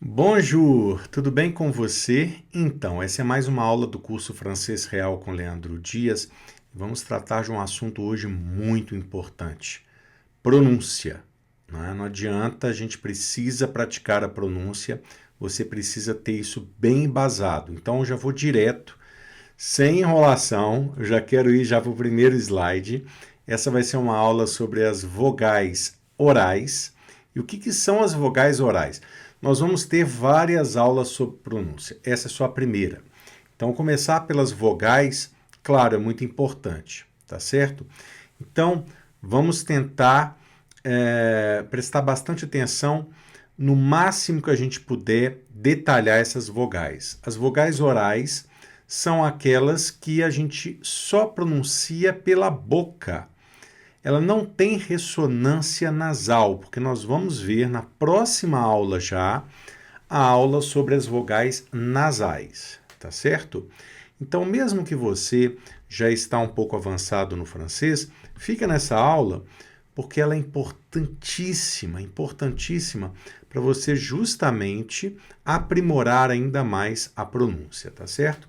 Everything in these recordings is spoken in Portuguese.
Bonjour, tudo bem com você? Então, essa é mais uma aula do curso Francês Real com Leandro Dias. Vamos tratar de um assunto hoje muito importante: pronúncia. Não adianta, a gente precisa praticar a pronúncia, você precisa ter isso bem embasado. Então, eu já vou direto, sem enrolação, eu já quero ir já para o primeiro slide. Essa vai ser uma aula sobre as vogais orais. E o que são as vogais orais? Nós vamos ter várias aulas sobre pronúncia. Essa é só a primeira. Então, começar pelas vogais, claro, é muito importante, tá certo? Então, vamos tentar prestar bastante atenção no máximo que a gente puder detalhar essas vogais. As vogais orais são aquelas que a gente só pronuncia pela boca. Ela não tem ressonância nasal, porque nós vamos ver na próxima aula já a aula sobre as vogais nasais, tá certo? Então, mesmo que você já está um pouco avançado no francês, fica nessa aula porque ela é importantíssima, importantíssima para você justamente aprimorar ainda mais a pronúncia, tá certo?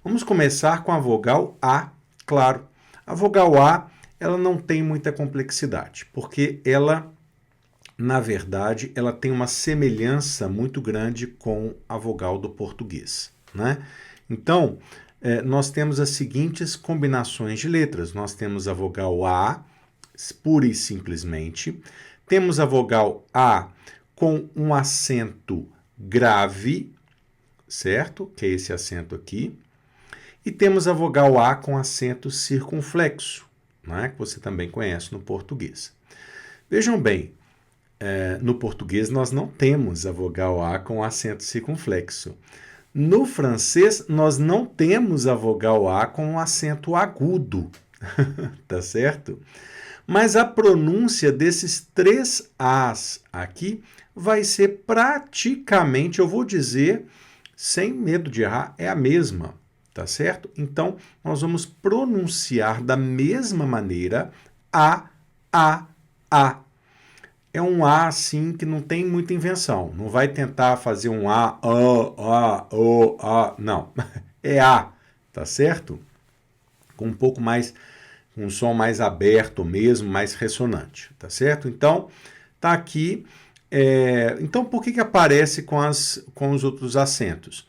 Vamos começar com a vogal A, claro. A vogal A, ela não tem muita complexidade, porque ela, na verdade, ela tem uma semelhança muito grande com a vogal do português, né? Então, nós temos as seguintes combinações de letras. Nós temos a vogal A, pura e simplesmente. Temos a vogal A com um acento grave, certo? Que é esse acento aqui. E temos a vogal A com acento circunflexo, né? Que você também conhece no português. Vejam bem, no português nós não temos a vogal A com acento circunflexo. No francês, nós não temos a vogal A com um acento agudo, tá certo? Mas a pronúncia desses três As aqui vai ser praticamente, eu vou dizer, sem medo de errar, é a mesma, tá certo? Então, nós vamos pronunciar da mesma maneira A, A, A. É um A, assim, que não tem muita invenção. Não vai tentar fazer um A, O, A. Não. É A, tá certo? Com um pouco mais, com um som mais aberto mesmo, mais ressonante, tá certo? Então, tá aqui. Então, por que aparece com os outros acentos?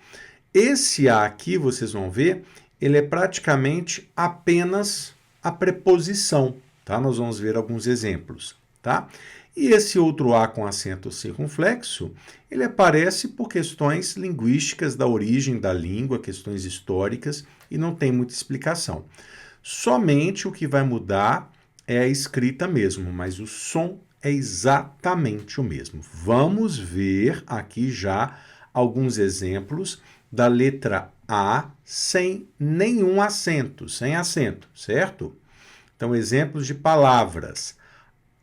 Esse A aqui, vocês vão ver, ele é praticamente apenas a preposição, tá? Nós vamos ver alguns exemplos, tá? E esse outro A com acento circunflexo, ele aparece por questões linguísticas da origem da língua, questões históricas, e não tem muita explicação. Somente o que vai mudar é a escrita mesmo, mas o som é exatamente o mesmo. Vamos ver aqui já alguns exemplos da letra A sem nenhum acento, sem acento, certo? Então, exemplos de palavras.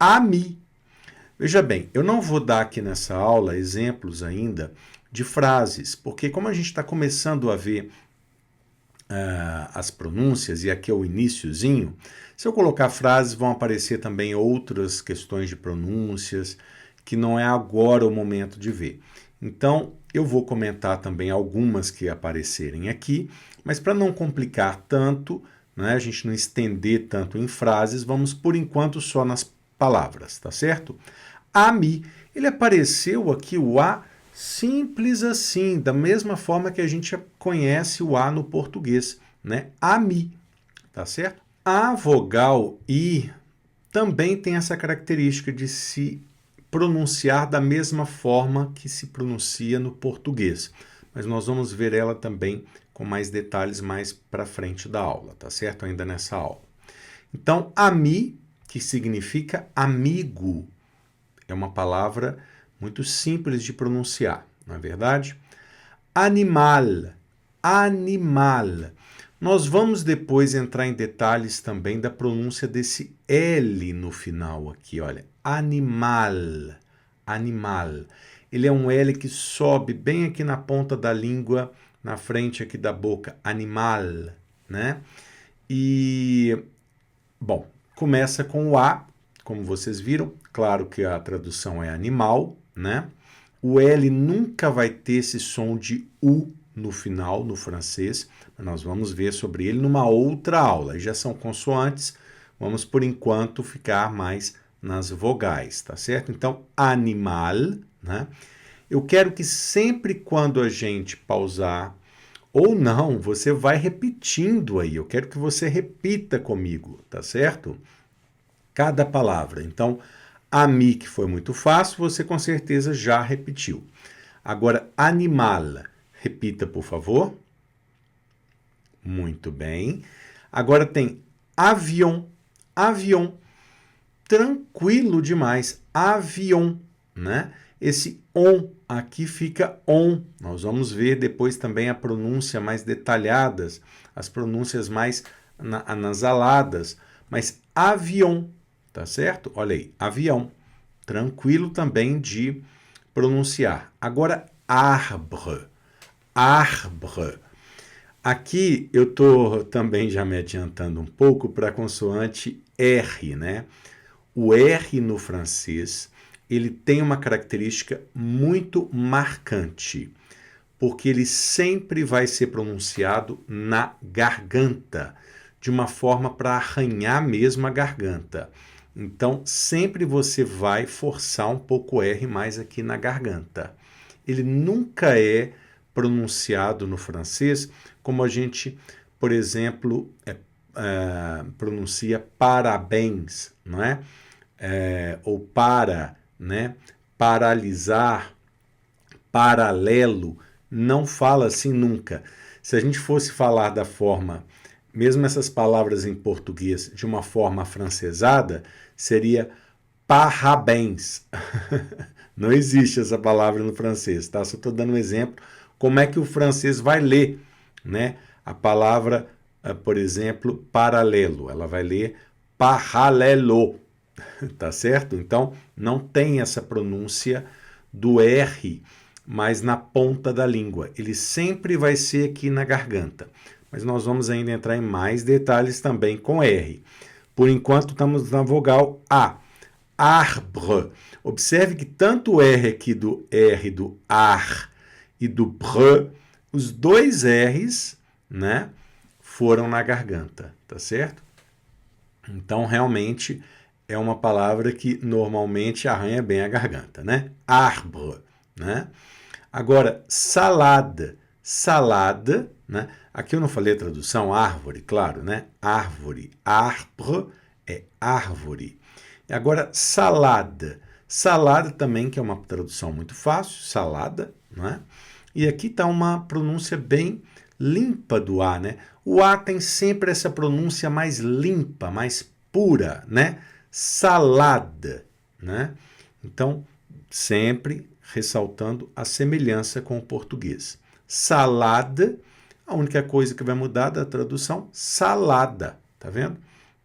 Ami. Veja bem, eu não vou dar aqui nessa aula exemplos ainda de frases, porque como a gente está começando a ver as pronúncias, e aqui é o iniciozinho, se eu colocar frases, vão aparecer também outras questões de pronúncias, que não é agora o momento de ver. Então, eu vou comentar também algumas que aparecerem aqui, mas para não complicar tanto, né, a gente não estender tanto em frases, vamos por enquanto só nas palavras, tá certo? Ami, ele apareceu aqui o A simples assim, da mesma forma que a gente conhece o A no português, né? Ami, tá certo? A vogal I também tem essa característica de se pronunciar da mesma forma que se pronuncia no português, mas nós vamos ver ela também com mais detalhes mais para frente da aula, tá certo? Ainda nessa aula. Então, ami, que significa amigo, é uma palavra muito simples de pronunciar, não é verdade? Animal, animal. Nós vamos depois entrar em detalhes também da pronúncia desse L no final aqui, olha. Animal, animal. Ele é um L que sobe bem aqui na ponta da língua, na frente aqui da boca. Animal, né? E, bom, começa com o A, como vocês viram. Claro que a tradução é animal, né? O L nunca vai ter esse som de U no final, no francês. Nós vamos ver sobre ele numa outra aula. Já são consoantes, vamos por enquanto ficar mais nas vogais, tá certo? Então, animal, né? Eu quero que sempre quando a gente pausar, ou não, você vai repetindo aí. Eu quero que você repita comigo, tá certo? Cada palavra. Então, ami, que foi muito fácil, você com certeza já repetiu. Agora, animal. Repita, por favor. Muito bem. Agora tem avião. Avião. Tranquilo demais. Avião, né? Esse on aqui fica on. Nós vamos ver depois também a pronúncia mais detalhadas, as pronúncias mais anasaladas. Mas avião, tá certo? Olha aí, avião. Tranquilo também de pronunciar. Agora, arbre. Arbre. Aqui eu estou também já me adiantando um pouco para a consoante R, né? O R no francês, ele tem uma característica muito marcante, porque ele sempre vai ser pronunciado na garganta, de uma forma para arranhar mesmo a garganta. Então, sempre você vai forçar um pouco o R mais aqui na garganta. Ele nunca é pronunciado no francês como a gente, por exemplo, pronuncia parabéns, não é? Ou para, né? Paralisar, paralelo, não fala assim nunca. Se a gente fosse falar da forma, mesmo essas palavras em português, de uma forma afrancesada, seria parabéns. Não existe essa palavra no francês, tá? Só estou dando um exemplo como é que o francês vai ler, né? A palavra, por exemplo, paralelo, ela vai ler paralelo, tá certo? Então, não tem essa pronúncia do R, mas na ponta da língua. Ele sempre vai ser aqui na garganta. Mas nós vamos ainda entrar em mais detalhes também com R. Por enquanto, estamos na vogal A. Arbre. Observe que tanto o R aqui do R do ar e do bre, os dois R's, né, foram na garganta, tá certo? Então, realmente, é uma palavra que normalmente arranha bem a garganta, né? Arbre, né? Agora, salada. Salada, né? Aqui eu não falei a tradução, árvore, claro, né? Árvore. Arbre é árvore. Agora, salada. Salada também, que é uma tradução muito fácil, salada, né? E aqui está uma pronúncia bem limpa do A, né? O A tem sempre essa pronúncia mais limpa, mais pura, né? Salada, né? Então, sempre ressaltando a semelhança com o português. Salada, a única coisa que vai mudar da tradução, salada, tá vendo?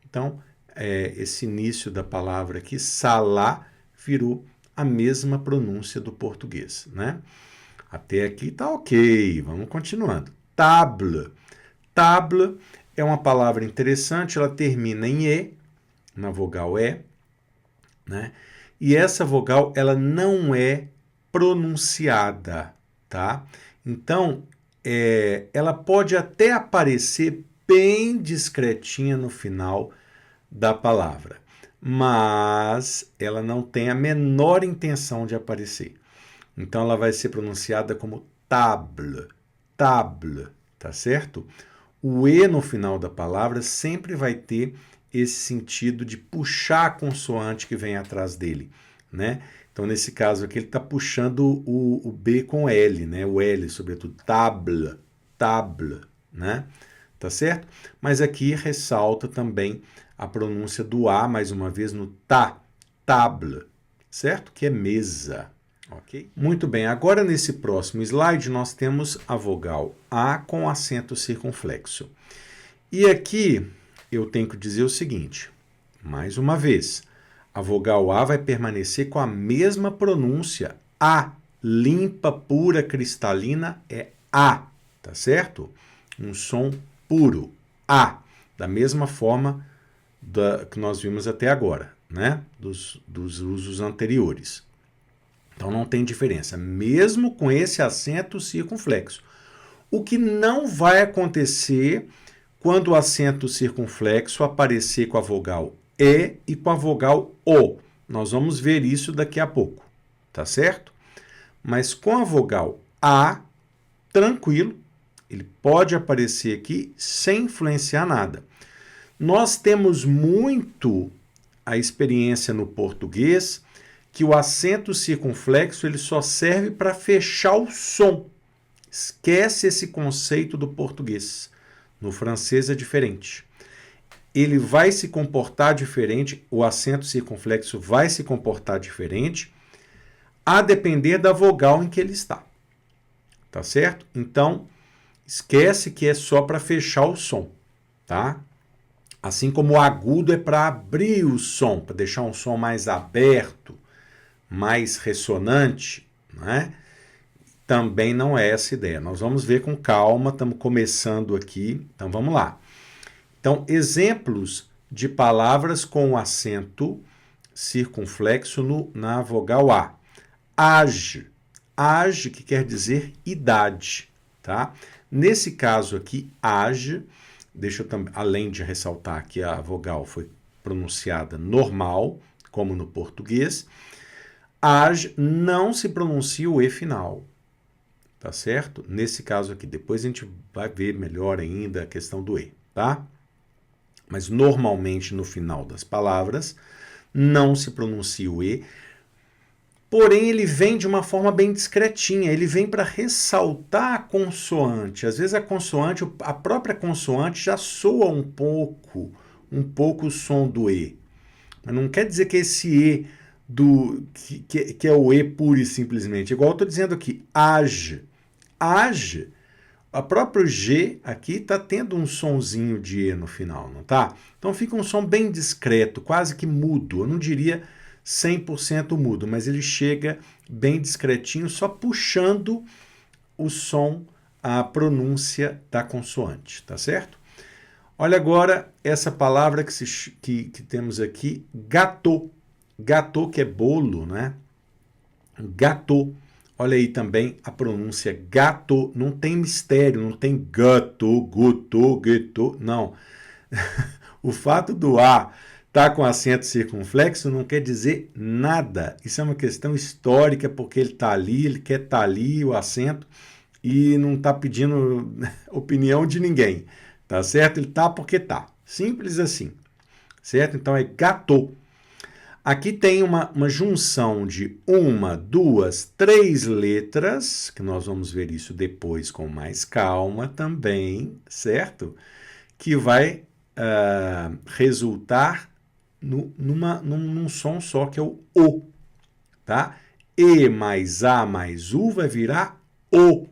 Então, esse início da palavra aqui, salá, virou a mesma pronúncia do português, né? Até aqui tá ok, vamos continuando. Table. Table é uma palavra interessante, ela termina em E, na vogal E, né? E essa vogal, ela não é pronunciada, tá? Então, ela pode até aparecer bem discretinha no final da palavra, mas ela não tem a menor intenção de aparecer. Então, ela vai ser pronunciada como table, table, tá certo? O E no final da palavra sempre vai ter esse sentido de puxar a consoante que vem atrás dele, né? Então, nesse caso aqui, ele está puxando o B com L, né? O L, sobretudo, table, table, né? Tá certo? Mas aqui ressalta também a pronúncia do A, mais uma vez, no tá, table, certo? Que é mesa. Ok? Muito bem, agora nesse próximo slide nós temos a vogal A com acento circunflexo. E aqui eu tenho que dizer o seguinte, mais uma vez, a vogal A vai permanecer com a mesma pronúncia. A, limpa, pura, cristalina, é A, tá certo? Um som puro, A, da mesma forma que nós vimos até agora, né? Dos usos anteriores. Então não tem diferença, mesmo com esse acento circunflexo. O que não vai acontecer quando o acento circunflexo aparecer com a vogal E e com a vogal O. Nós vamos ver isso daqui a pouco, tá certo? Mas com a vogal A, tranquilo, ele pode aparecer aqui sem influenciar nada. Nós temos muito a experiência no português que o acento circunflexo ele só serve para fechar o som. Esquece esse conceito do português. No francês é diferente. Ele vai se comportar diferente, o acento circunflexo vai se comportar diferente, a depender da vogal em que ele está. Tá certo? Então, esquece que é só para fechar o som, tá? Assim como o agudo é para abrir o som, para deixar um som mais aberto, mais ressonante, né? Também não é essa ideia. Nós vamos ver com calma, estamos começando aqui, então vamos lá. Então, exemplos de palavras com acento circunflexo na vogal A. Age. Age, que quer dizer idade, tá? Nesse caso aqui, age, deixa eu também, além de ressaltar que a vogal foi pronunciada normal, como no português, age não se pronuncia o E final, tá certo? Nesse caso aqui, depois a gente vai ver melhor ainda a questão do E, tá? Mas normalmente no final das palavras não se pronuncia o E, porém ele vem de uma forma bem discretinha, ele vem para ressaltar a consoante. Às vezes a consoante, a própria consoante já soa um pouco o som do E, mas não quer dizer que esse E que é o E puro e simplesmente. Igual eu estou dizendo aqui, age. Age, a própria G aqui está tendo um sonzinho de E no final, não tá? Então fica um som bem discreto, quase que mudo. Eu não diria 100% mudo, mas ele chega bem discretinho, só puxando o som, a pronúncia da consoante, tá certo? Olha agora essa palavra que temos aqui, gâteau. Gâteau, que é bolo, né? Gâteau. Olha aí também a pronúncia gâteau. Não tem mistério, não tem gâteau, gâteau, gâteau. Não. O fato do A estar com acento circunflexo não quer dizer nada. Isso é uma questão histórica, porque ele está ali, ele quer estar ali, o acento, e não está pedindo opinião de ninguém. Tá certo? Ele tá porque tá. Simples assim. Certo? Então é gâteau. Aqui tem uma junção de uma, duas, três letras, que nós vamos ver isso depois com mais calma também, certo? Que vai resultar num som só, que é o O, tá? E mais A mais U vai virar O.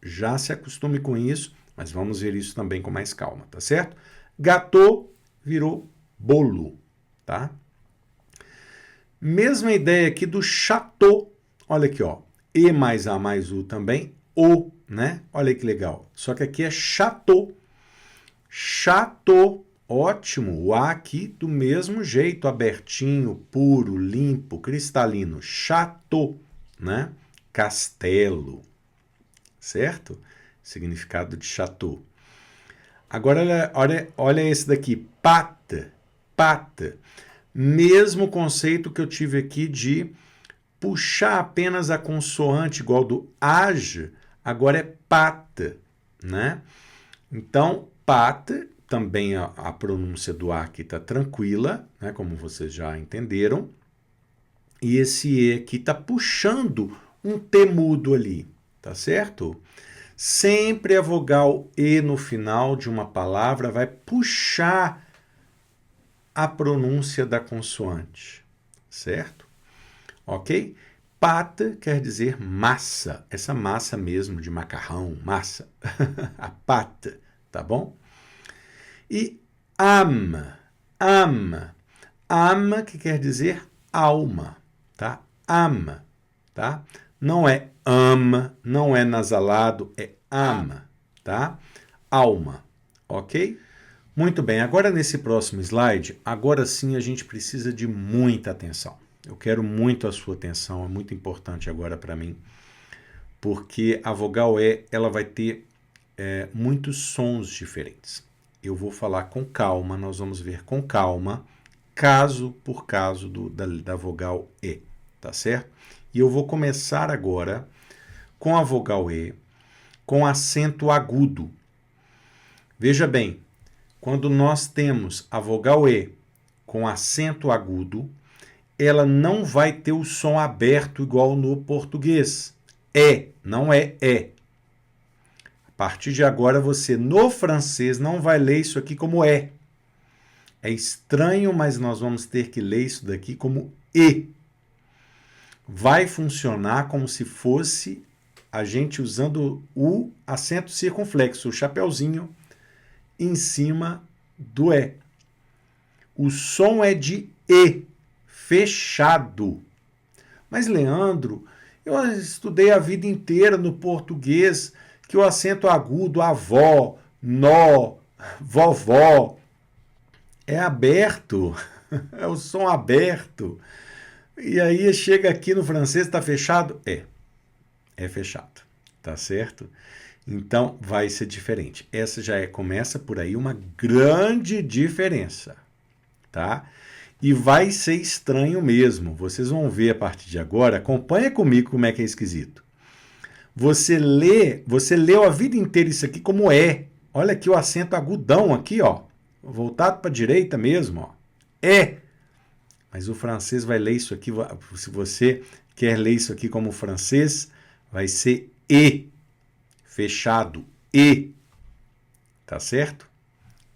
Já se acostume com isso, mas vamos ver isso também com mais calma, tá certo? Gâteau virou bolo, tá? Mesma ideia aqui do chateau. Olha aqui, ó. E mais A mais U também, O, né? Olha que legal. Só que aqui é chateau. Chateau, ótimo. O A aqui do mesmo jeito, abertinho, puro, limpo, cristalino. Chateau, né? Castelo, certo? Significado de chateau. Agora, olha esse daqui, pâte, pâte. Mesmo conceito que eu tive aqui de puxar apenas a consoante igual do age, agora é pâte, né? Então, pâte, também a pronúncia do A aqui está tranquila, né? Como vocês já entenderam. E esse E aqui está puxando um T mudo ali, tá certo? Sempre a vogal E no final de uma palavra vai puxar a pronúncia da consoante, certo? Ok? Pâte quer dizer massa, essa massa mesmo de macarrão, massa, a pâte, tá bom? E âme, âme que quer dizer alma, tá? Âme, tá? Não é ama, não é nasalado, é âme, tá? Alma, ok? Muito bem, agora nesse próximo slide, agora sim a gente precisa de muita atenção. Eu quero muito a sua atenção, é muito importante agora para mim, porque a vogal E ela vai ter muitos sons diferentes. Eu vou falar com calma, nós vamos ver com calma, caso por caso da vogal E, tá certo? E eu vou começar agora com a vogal E, com acento agudo. Veja bem, quando nós temos a vogal E com acento agudo, ela não vai ter o som aberto igual no português. É, não é é. A partir de agora, você, no francês, não vai ler isso aqui como é. É estranho, mas nós vamos ter que ler isso daqui como e. Vai funcionar como se fosse a gente usando o acento circunflexo, o chapeuzinho, em cima do E. O som é de E, fechado. Mas, Leandro, eu estudei a vida inteira no português que o acento agudo, avó, nó, vovó, é aberto, é o som aberto. E aí chega aqui no francês, está fechado? É fechado, tá certo? Então vai ser diferente. Essa já começa por aí uma grande diferença, tá? E vai ser estranho mesmo. Vocês vão ver a partir de agora. Acompanha comigo como é que é esquisito. Você leu a vida inteira isso aqui como é. Olha aqui o acento agudão aqui, ó. Voltado para a direita mesmo, ó. É. Mas o francês vai ler isso aqui, se você quer ler isso aqui como francês, vai ser E. Fechado. E. Tá certo?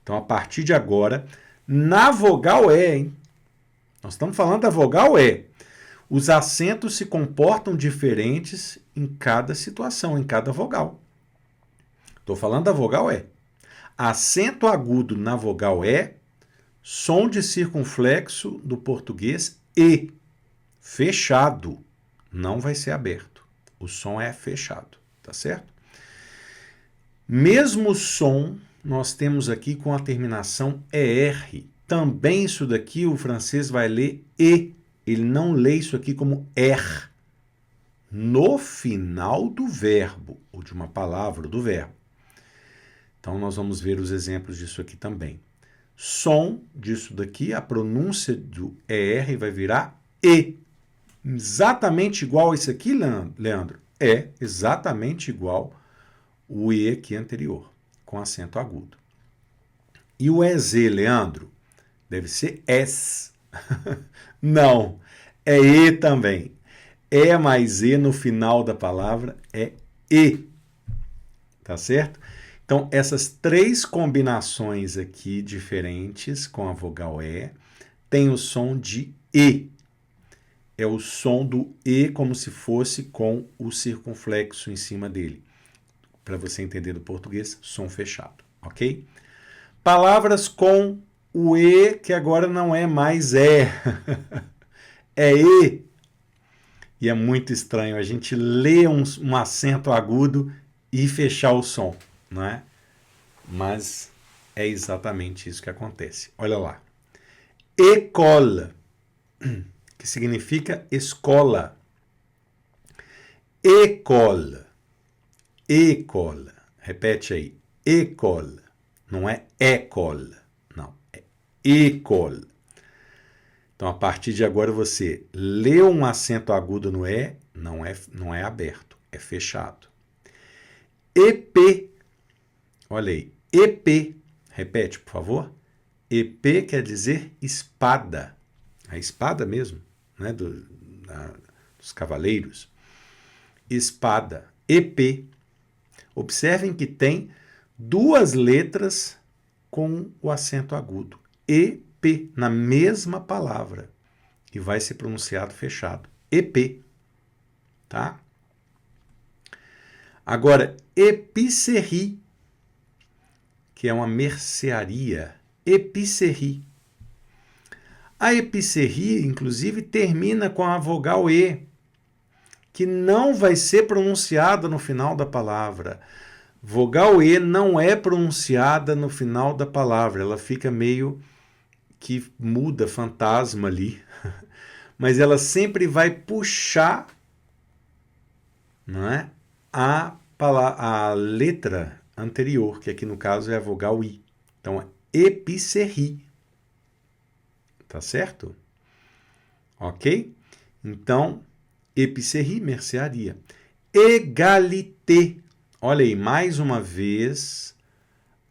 Então, a partir de agora, na vogal E, hein? Nós estamos falando da vogal E. Os acentos se comportam diferentes em cada situação, em cada vogal. Estou falando da vogal E. Acento agudo na vogal E, som de circunflexo do português E. Fechado. Não vai ser aberto. O som é fechado, tá certo? Mesmo som, nós temos aqui com a terminação ER. Também isso daqui o francês vai ler E. Ele não lê isso aqui como R. No final do verbo, ou de uma palavra do verbo. Então, nós vamos ver os exemplos disso aqui também. Som disso daqui, a pronúncia do ER vai virar E. Exatamente igual a isso aqui, Leandro? É exatamente igual o E aqui anterior, com acento agudo. E o EZ, Leandro? Deve ser S. Não, é E também. E mais E no final da palavra é E. Tá certo? Então, essas três combinações aqui diferentes com a vogal E tem o som de E. É o som do E como se fosse com o circunflexo em cima dele. Para você entender do português, som fechado, ok? Palavras com o E que agora não é mais E. É E. E é muito estranho a gente ler um acento agudo e fechar o som, não é? Mas é exatamente isso que acontece. Olha lá. École, que significa escola. École. École. Repete aí. École. Não é école. Não. É école. Então, a partir de agora, você lê um acento agudo no E, não é aberto, é fechado. EP. Olha aí. EP. Repete, por favor. EP quer dizer espada. A espada mesmo, né, dos cavaleiros. Espada. EP. Observem que tem duas letras com o acento agudo. EP, na mesma palavra. E vai ser pronunciado fechado. EP. Tá? Agora, épicerie, que é uma mercearia. Épicerie. A épicerie, inclusive, termina com a vogal E, que não vai ser pronunciada no final da palavra. Vogal E não é pronunciada no final da palavra, ela fica meio que muda, fantasma ali. mas ela sempre vai puxar, não é, a letra anterior, que aqui no caso é a vogal I. Então, épicerie. Tá certo? Ok? Então, épicerie, mercearia. Égalité. Olha aí, mais uma vez,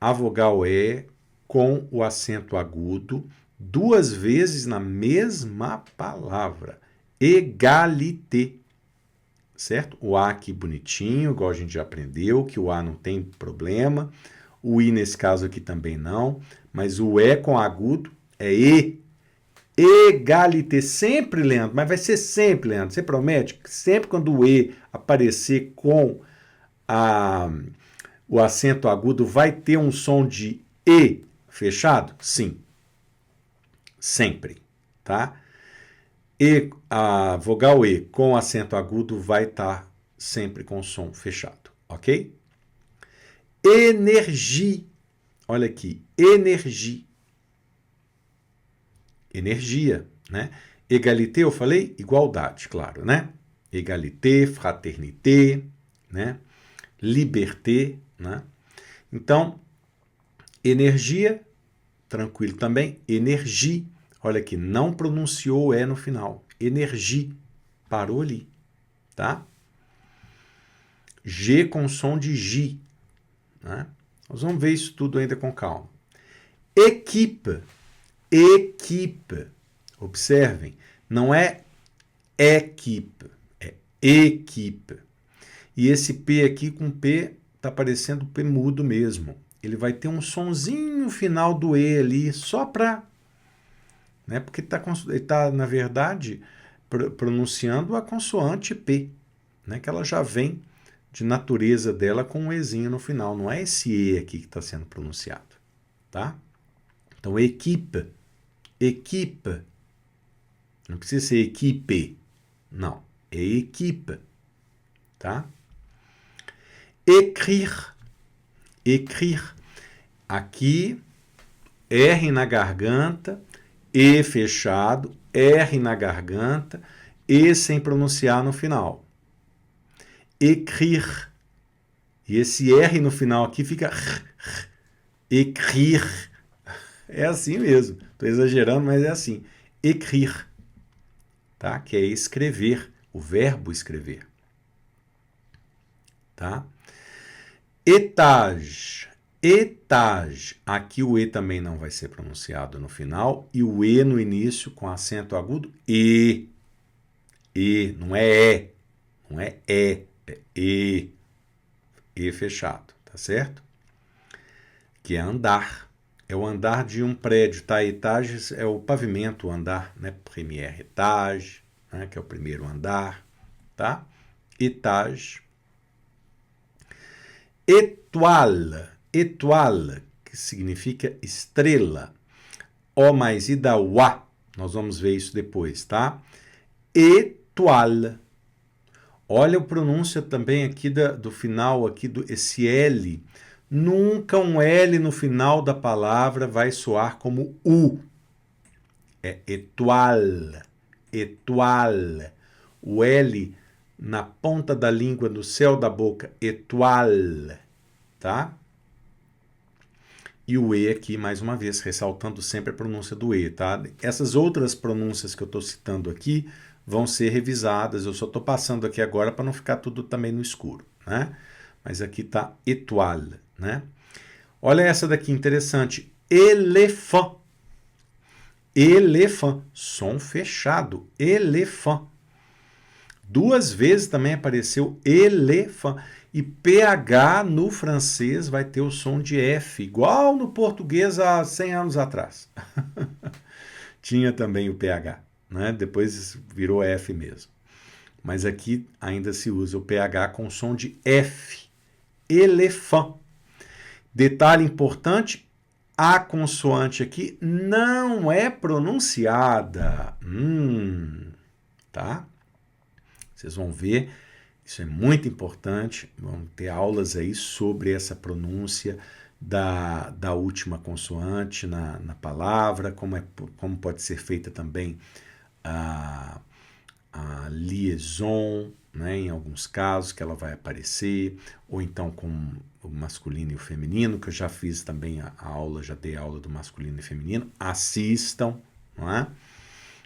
a vogal E com o acento agudo, duas vezes na mesma palavra. Égalité. Certo? O A aqui bonitinho, igual a gente já aprendeu, que o A não tem problema. O I nesse caso aqui também não. Mas o E com agudo é E. Égalité, sempre, Leandro, mas vai ser sempre, Leandro. Você promete que sempre quando o E aparecer com o acento agudo, vai ter um som de E fechado? Sim. Sempre, tá? E a vogal E com acento agudo vai estar sempre com o som fechado, ok? Energia. Olha aqui, energia. Energia, né? Égalité, eu falei? Igualdade, claro, né? Égalité, fraternité, né? Liberté, né? Então, energia, tranquilo também. Energia, olha aqui, não pronunciou o E no final. Energia, parou ali, tá? G com som de J, né? Nós vamos ver isso tudo ainda com calma. Equipe, equipe. Observem, não é equipe, é equipe. E esse P aqui com P está parecendo P mudo mesmo. Ele vai ter um sonzinho final do E ali, só para... Né, porque ele tá, na verdade, pronunciando a consoante P, né, que ela já vem de natureza dela com um Ezinho no final. Não é esse E aqui que está sendo pronunciado. Tá? Então, equipe, equipe. Não precisa ser equipe. Não, é equipe. Tá? Écrire. Écrire. Aqui, R na garganta, E fechado, R na garganta, E sem pronunciar no final. Écrire. E esse R no final aqui fica écrire. É assim mesmo. Estou exagerando, mas é assim. Écrire. Tá? Que é escrever, o verbo escrever. Tá? Étage. Étage. Aqui o E também não vai ser pronunciado no final. E o E no início com acento agudo. E. E. Não é E. Não é E. É E. E fechado. Tá certo? Que é andar. É o andar de um prédio, tá? Étage é o pavimento, o andar, né? Première étage, né? Que é o primeiro andar, tá? Étage. Étoile. Étoile, que significa estrela. O mais I da UA. Nós vamos ver isso depois, tá? Étoile. Olha a pronúncia também aqui do final, aqui esse L. Nunca um L no final da palavra vai soar como U. É étoile, étoile. O L na ponta da língua, no céu da boca, étoile, tá? E o E aqui, mais uma vez, ressaltando sempre a pronúncia do E, tá? Essas outras pronúncias que eu estou citando aqui vão ser revisadas. Eu só estou passando aqui agora para não ficar tudo também no escuro, né? Mas aqui está étoile, né? Olha essa daqui, interessante. Elefant. Elefant. Som fechado. Elefant. Duas vezes também apareceu elefant. E PH no francês vai ter o som de F, igual no português há 100 anos atrás. Tinha também o PH, né? Depois virou F mesmo. Mas aqui ainda se usa o PH com som de F. Elefant. Detalhe importante, a consoante aqui não é pronunciada. Tá? Vocês vão ver, isso é muito importante. Vamos ter aulas aí sobre essa pronúncia da última consoante na palavra, como pode ser feita também a liaison, né, em alguns casos que ela vai aparecer, ou então com o masculino e o feminino, que eu já fiz também a aula, já dei aula do masculino e feminino. Assistam, não é?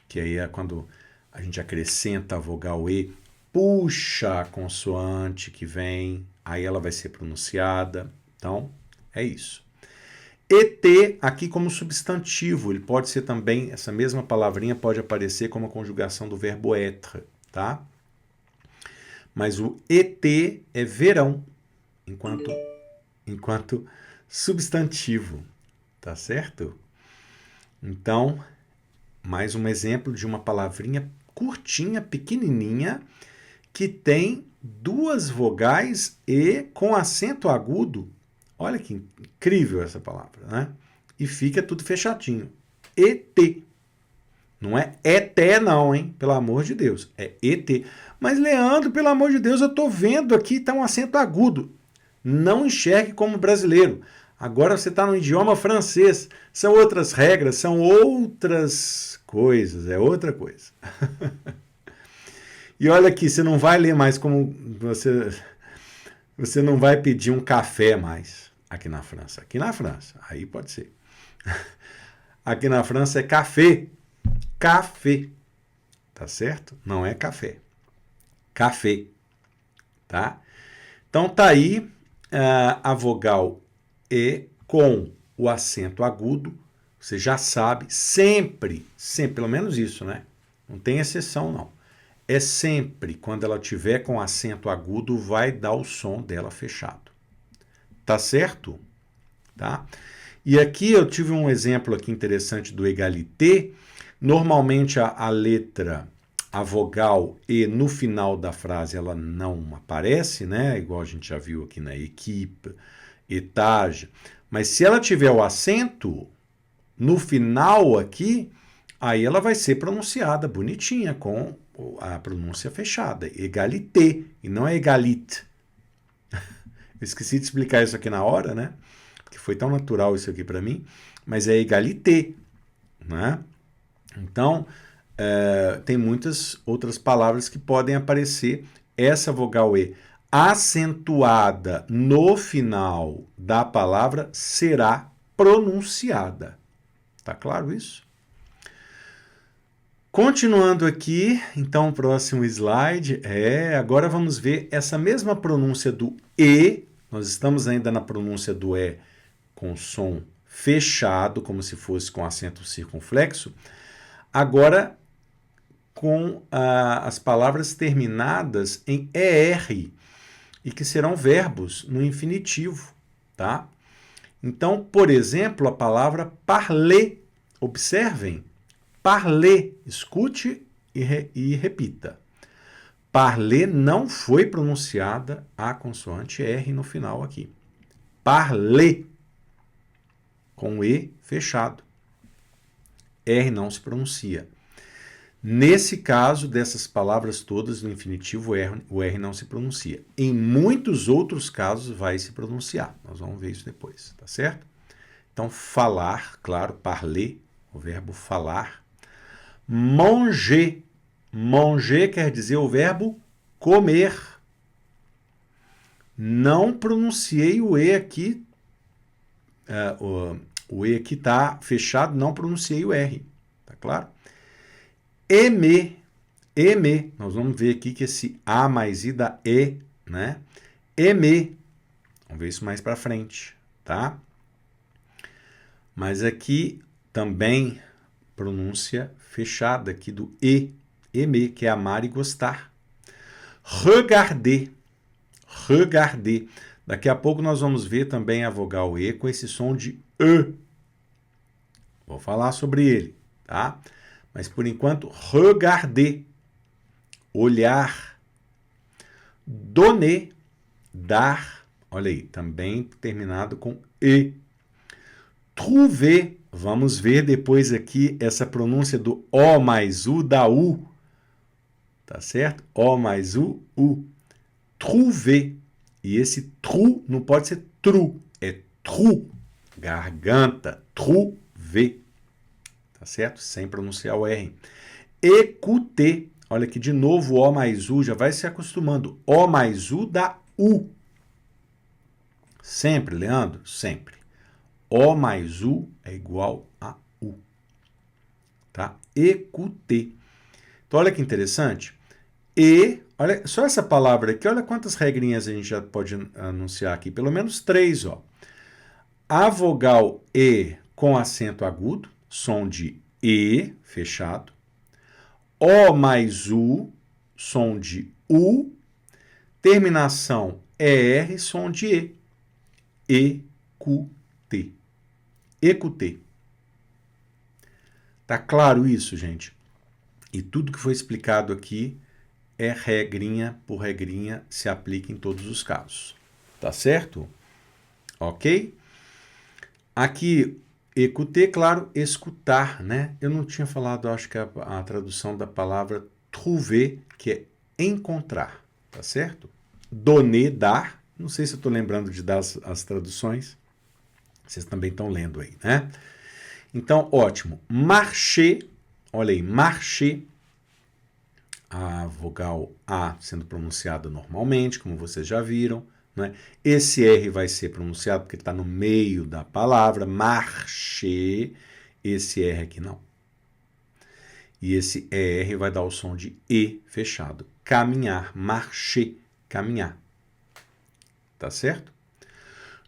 Que aí é quando a gente acrescenta a vogal E, puxa a consoante que vem, aí ela vai ser pronunciada. Então, é isso. ET, aqui como substantivo, ele pode ser também, essa mesma palavrinha pode aparecer como a conjugação do verbo être, tá? Mas o ET é verão, enquanto substantivo, tá certo? Então, mais um exemplo de uma palavrinha curtinha, pequenininha, que tem duas vogais e com acento agudo. Olha que incrível essa palavra, né? E fica tudo fechadinho. ET. Não é ET não, hein? Pelo amor de Deus. É ET. Mas, Leandro, pelo amor de Deus, eu estou vendo aqui, está um acento agudo. Não enxergue como brasileiro. Agora você está no idioma francês. São outras regras, são outras coisas. É outra coisa. E olha aqui, você não vai ler mais como... Você não vai pedir um café mais aqui na França. Aqui na França, aí pode ser. Aqui na França é café. Café. Tá certo? Não é café. Café. Tá? Então tá aí a vogal E com o acento agudo. Você já sabe, sempre, pelo menos isso, né? Não tem exceção, não. É sempre, quando ela tiver com acento agudo, vai dar o som dela fechado. Tá certo? Tá? E aqui eu tive um exemplo aqui interessante do égalité. Normalmente a letra, a vogal E no final da frase, ela não aparece, né? Igual a gente já viu aqui na équipe, étage. Mas se ela tiver o acento no final aqui, aí ela vai ser pronunciada bonitinha, com a pronúncia fechada. Égalité, e não é égalité. Eu esqueci de explicar isso aqui na hora, né? Porque foi tão natural isso aqui para mim. Mas é égalité, né? Então, tem muitas outras palavras que podem aparecer. Essa vogal E acentuada no final da palavra será pronunciada. Tá claro isso? Continuando aqui, então, o próximo slide. Agora vamos ver essa mesma pronúncia do E. Nós estamos ainda na pronúncia do E com som fechado, como se fosse com acento circunflexo. Agora, com as palavras terminadas em ER e que serão verbos no infinitivo, tá? Então, por exemplo, a palavra parler. Observem. Parler, escute e repita. Parler não foi pronunciada a consoante R no final aqui. Parler, com E fechado. R não se pronuncia. Nesse caso, dessas palavras todas no infinitivo, o R não se pronuncia. Em muitos outros casos vai se pronunciar. Nós vamos ver isso depois, tá certo? Então, falar, claro, parler, o verbo falar. Manger. Manger quer dizer o verbo comer. Não pronunciei o E aqui. O E aqui está fechado, não pronunciei o R. Tá claro? Aimer. Aimer. Nós vamos ver aqui que esse A mais I dá E, né? Aimer. Vamos ver isso mais para frente, tá? Mas aqui também pronúncia fechada aqui do E, aimer, que é amar e gostar. Regarder, regarder. Daqui a pouco nós vamos ver também a vogal E com esse som de E. Vou falar sobre ele, tá? Mas por enquanto, regarder, olhar. Donner, dar. Olha aí, também terminado com E. Trouver. Vamos ver depois aqui essa pronúncia do O mais U da U. Tá certo? O mais U, U. Trouver. E esse tru não pode ser tru, é tru. Garganta, trouver. Tá certo? Sem pronunciar o R. écouter. Olha aqui de novo, O mais U, já vai se acostumando. O mais U dá U. Sempre, Leandro? Sempre. O mais U é igual a U. Tá? Écouter. Então, olha que interessante. E, olha, só essa palavra aqui, olha quantas regrinhas a gente já pode anunciar aqui. Pelo menos 3, ó. A vogal E com acento agudo, som de E, fechado. O mais U, som de U. Terminação ER, som de E. Écouter. Écouter. Tá claro isso, gente? E tudo que foi explicado aqui é regrinha por regrinha, se aplica em todos os casos. Tá certo? Ok? Aqui, écouter, claro, escutar, né? Eu não tinha falado, acho que a tradução da palavra trouver, que é encontrar, tá certo? Donner, dar. Não sei se eu estou lembrando de dar as traduções. Vocês também estão lendo aí, né? Então, ótimo. Marcher, olha aí, marcher. A vogal A sendo pronunciada normalmente, como vocês já viram. Né? Esse R vai ser pronunciado porque está no meio da palavra, marcher. Esse R aqui não. E esse ER vai dar o som de E fechado. Caminhar, marcher, caminhar. Tá certo?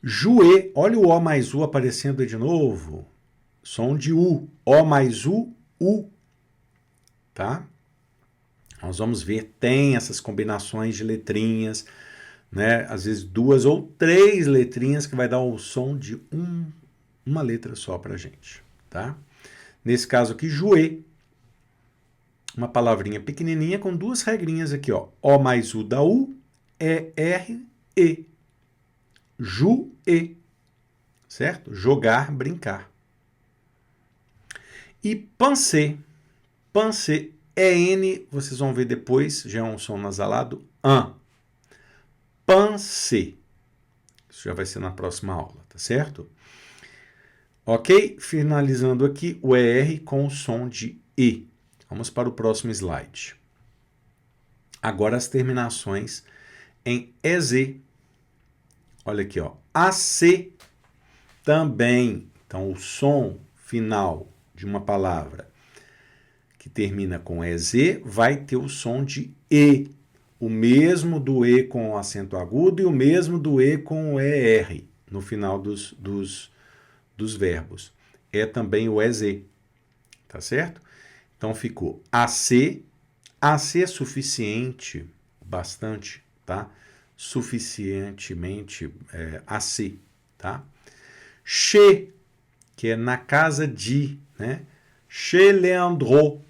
Jouer, olha o O mais U aparecendo aí de novo. Som de U. O mais U, U. Tá? Nós vamos ver, tem essas combinações de letrinhas, né? Às vezes 2 ou 3 letrinhas que vai dar o som de uma letra só pra gente, tá? Nesse caso aqui, jouer, uma palavrinha pequenininha com 2 regrinhas aqui, ó. O mais U da U, ER, E. Jouer, certo? Jogar, brincar. E penser, penser, EN, vocês vão ver depois, já é um som nasalado, penser. Isso já vai ser na próxima aula, tá certo? Ok? Finalizando aqui o ER com o som de E. Vamos para o próximo slide. Agora as terminações em EZ. Olha aqui, ó. AC também. Então, o som final de uma palavra que termina com EZ vai ter o som de E. O mesmo do E com o acento agudo e o mesmo do E com o ER no final dos verbos. É também o EZ. Tá certo? Então ficou AC. AC é suficiente, bastante, tá? Suficientemente AC, tá? Chez, que é na casa de, né? Chez Leandro.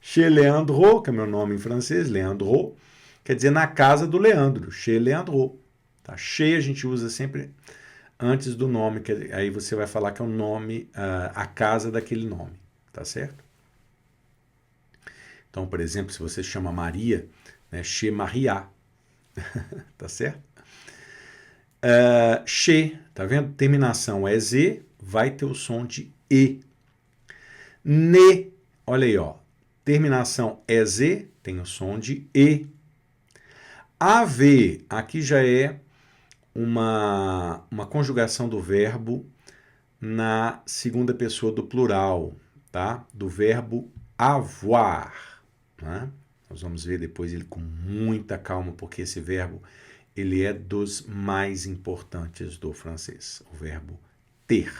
Chez Leandro, que é meu nome em francês, Leandro, quer dizer na casa do Leandro, chez Leandro. Tá? Chez a gente usa sempre antes do nome, que aí você vai falar que é o nome, a casa daquele nome, tá certo? Então, por exemplo, se você chama Maria, né, chez Maria, tá certo? Chez, tá vendo? Terminação é Z, vai ter o som de E. Ne, olha aí, ó. Terminação é Z, tem o som de E. AV, aqui já é uma conjugação do verbo na segunda pessoa do plural, tá? Do verbo avoir. Né? Nós vamos ver depois ele com muita calma, porque esse verbo ele é dos mais importantes do francês, o verbo ter,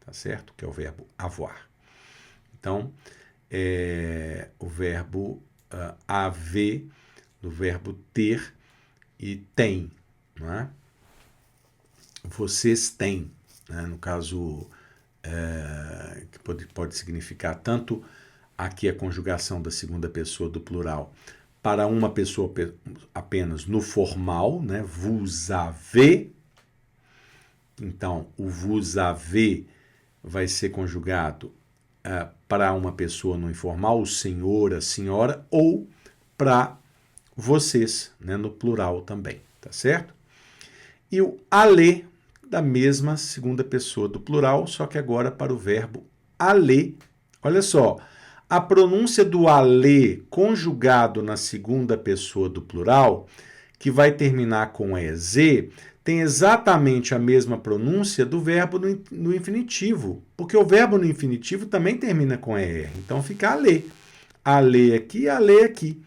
tá certo? Que é o verbo avoir. Então, o verbo haver, do verbo ter e tem, não é? Vocês têm, né? No caso, que pode significar tanto aqui a conjugação da segunda pessoa do plural para uma pessoa apenas no formal, né? Vous avez. Então, o vous avez vai ser conjugado para uma pessoa no informal, o senhor, a senhora, ou para vocês, né? No plural também, tá certo? E o aller, da mesma segunda pessoa do plural, só que agora para o verbo aller. Olha só, A pronúncia do aller conjugado na segunda pessoa do plural, que vai terminar com EZ, tem exatamente a mesma pronúncia do verbo no infinitivo, porque o verbo no infinitivo também termina com ER. Então fica aller. Aller aqui, aller aqui.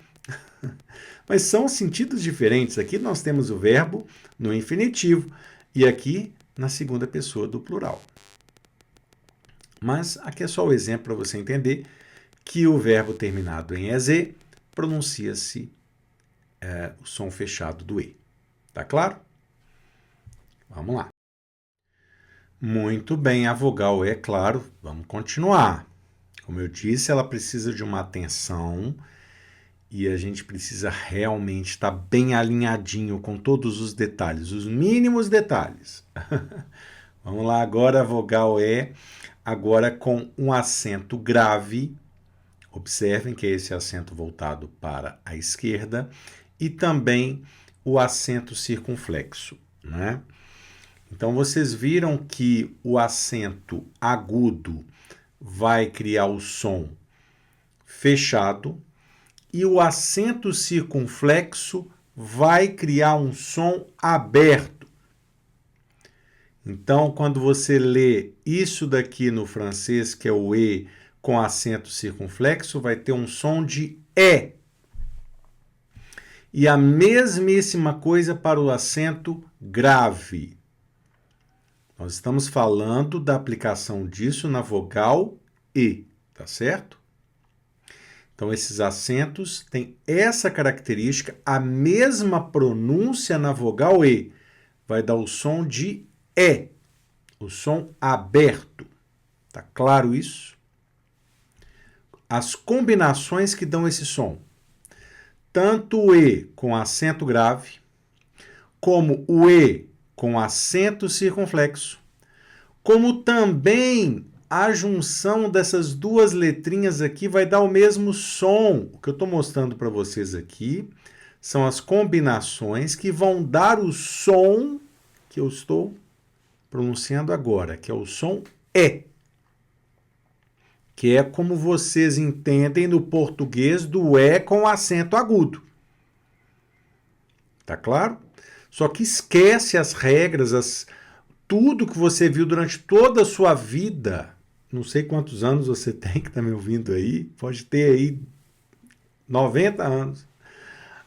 Mas são sentidos diferentes. Aqui nós temos o verbo no infinitivo e aqui na segunda pessoa do plural. Mas aqui é só o exemplo para você entender que o verbo terminado em EZ pronuncia-se o som fechado do E. Tá claro? Vamos lá. Muito bem, a vogal E, claro. Vamos continuar. Como eu disse, ela precisa de uma atenção e a gente precisa realmente estar bem alinhadinho com todos os detalhes, os mínimos detalhes. Vamos lá, agora a vogal E, agora com um acento grave. Observem que é esse acento voltado para a esquerda e também o acento circunflexo, né? Então, vocês viram que o acento agudo vai criar o som fechado e o acento circunflexo vai criar um som aberto. Então, quando você lê isso daqui no francês, que é o E com acento circunflexo, vai ter um som de E. E a mesmíssima coisa para o acento grave. Nós estamos falando da aplicação disso na vogal E, tá certo? Então, esses acentos têm essa característica, a mesma pronúncia na vogal E. Vai dar o som de E, o som aberto. Tá claro isso? As combinações que dão esse som. Tanto o E com acento grave, como o E com acento circunflexo, como também a junção dessas duas letrinhas aqui vai dar o mesmo som. O que eu estou mostrando para vocês aqui são as combinações que vão dar o som que eu estou pronunciando agora, que é o som E, que é como vocês entendem no português do E com acento agudo. Tá claro? Só que esquece as regras, tudo que você viu durante toda a sua vida. Não sei quantos anos você tem que está me ouvindo aí, pode ter aí 90 anos,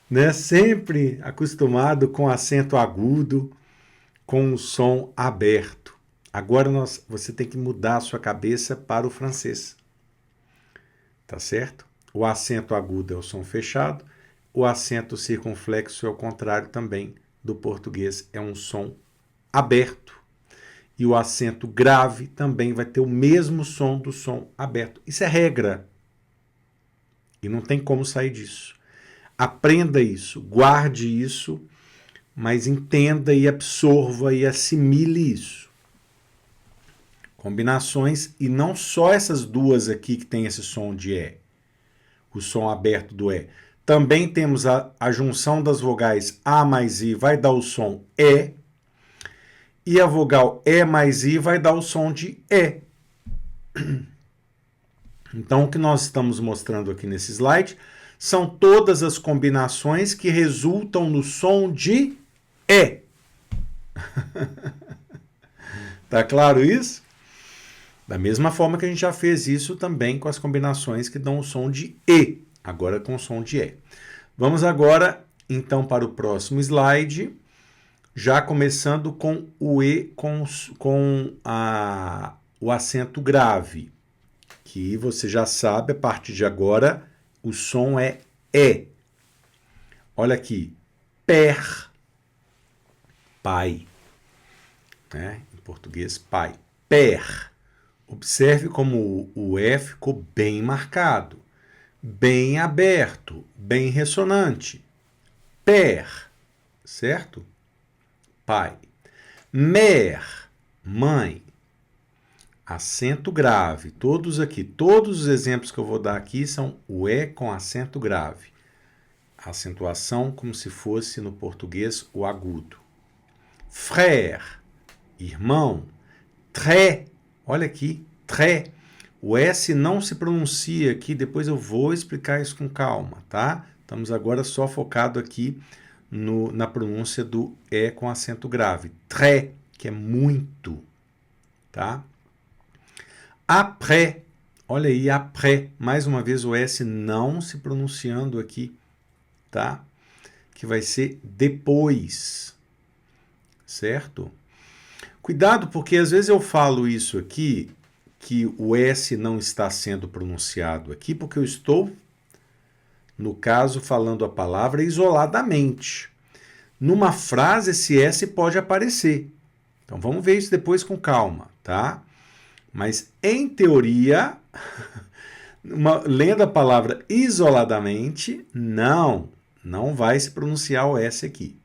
né? Sempre acostumado com acento agudo, com o som aberto. Agora você tem que mudar a sua cabeça para o francês. Tá certo? O acento agudo é o som fechado, o acento circunflexo é o contrário também do português, é um som aberto. E o acento grave também vai ter o mesmo som do som aberto. Isso é regra. E não tem como sair disso. Aprenda isso, guarde isso, mas entenda e absorva e assimile isso. Combinações, e não só essas duas aqui que tem esse som de E, o som aberto do E. Também temos a junção das vogais A mais I vai dar o som E, e a vogal E mais I vai dar o som de E. Então, o que nós estamos mostrando aqui nesse slide são todas as combinações que resultam no som de E. Tá claro isso? Da mesma forma que a gente já fez isso também com as combinações que dão o som de E, agora com o som de E. Vamos agora, então, para o próximo slide, já começando com o E com o acento grave, que você já sabe, a partir de agora, o som é E. Olha aqui, père, pai, né? Em português, pai, père. Observe como o E ficou bem marcado, bem aberto, bem ressonante. Père, certo? Pai. Mère, mãe. Acento grave. Todos os exemplos que eu vou dar aqui são o E com acento grave. Acentuação como se fosse no português o agudo. Frère, irmão. Très, olha aqui, très. O S não se pronuncia aqui, depois eu vou explicar isso com calma, tá? Estamos agora só focado aqui na pronúncia do E com acento grave. Très, que é muito, tá? Après, olha aí, après, mais uma vez o S não se pronunciando aqui, tá? Que vai ser depois, certo? Cuidado, porque às vezes eu falo isso aqui, que o S não está sendo pronunciado aqui, porque eu estou, no caso, falando a palavra isoladamente. Numa frase, esse S pode aparecer. Então, vamos ver isso depois com calma, tá? Mas, em teoria, lendo a palavra isoladamente, não vai se pronunciar o S aqui.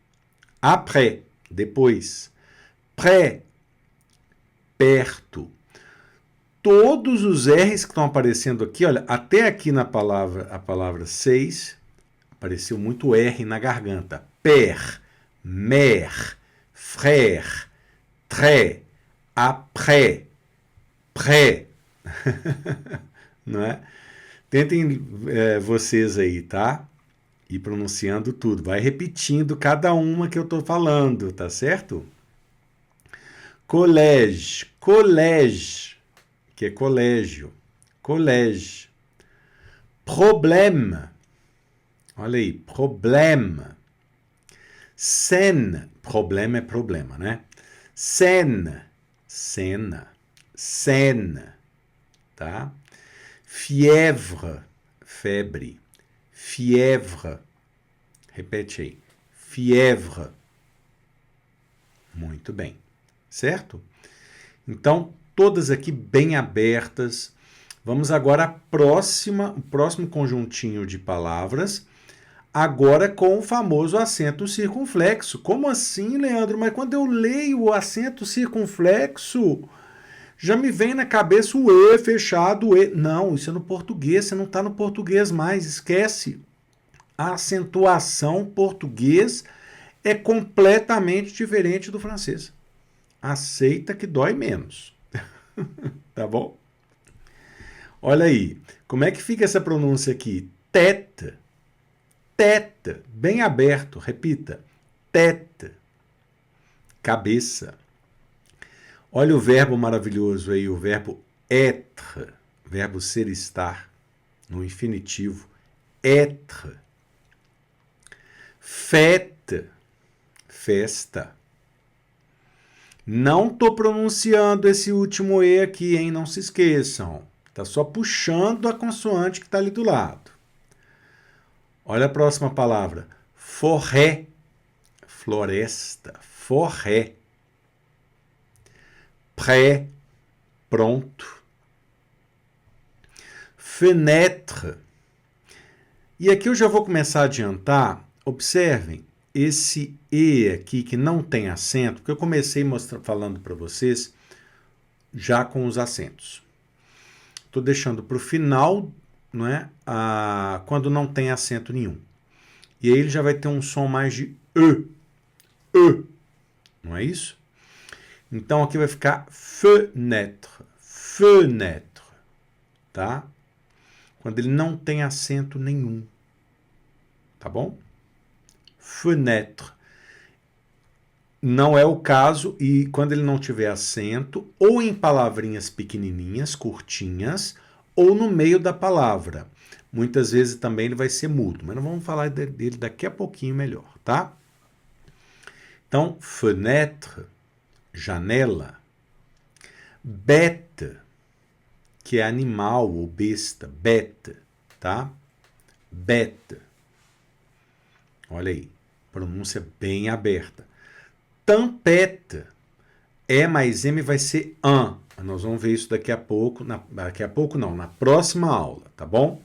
Après, depois. Près, perto. Todos os R's que estão aparecendo aqui, olha, até aqui na palavra, a palavra 6, apareceu muito R na garganta. Père, mère, frère, très, après, près. Não é? Tentem vocês aí, tá? Ir pronunciando tudo. Vai repetindo cada uma que eu estou falando, tá certo? Collège, collège, que é colégio. Collège. Problème. Olha aí, problème. Scène. Problema é problema, né? Scène. Cena. Scène. Tá? Fièvre. Febre. Fièvre. Repete aí. Fièvre. Muito bem. Certo? Então, todas aqui bem abertas. Vamos agora o próximo conjuntinho de palavras, agora com o famoso acento circunflexo. Como assim, Leandro? Mas quando eu leio o acento circunflexo, já me vem na cabeça o E fechado, o E. Não, isso é no português, você não está no português mais, esquece. A acentuação português é completamente diferente do francês. Aceita que dói menos. Tá bom? Olha aí, como é que fica essa pronúncia aqui? Tête, tête, bem aberto, repita. Tête, cabeça. Olha o verbo maravilhoso aí, o verbo être, verbo ser estar, no infinitivo. Être. Fête, festa. Não estou pronunciando esse último E aqui, hein? Não se esqueçam. Está só puxando a consoante que está ali do lado. Olha a próxima palavra. Forêt. Floresta. Forêt. Prêt. Pronto. Fenêtre. E aqui eu já vou começar a adiantar. Observem. Esse E aqui que não tem acento, porque eu comecei falando para vocês já com os acentos. Estou deixando para o final, não é? Quando não tem acento nenhum. E aí ele já vai ter um som mais de E. E. Não é isso? Então aqui vai ficar fenêtre. Fenêtre. Tá? Quando ele não tem acento nenhum. Tá bom? Fenêtre. Não é o caso, e quando ele não tiver acento, ou em palavrinhas pequenininhas, curtinhas, ou no meio da palavra. Muitas vezes também ele vai ser mudo, mas nós vamos falar dele daqui a pouquinho melhor, tá? Então, fenêtre, janela. Bête, que é animal ou besta, bête, tá? Bête. Olha aí, pronúncia bem aberta. Tempête. E mais M vai ser an. Nós vamos ver isso daqui a pouco. Na próxima aula, tá bom?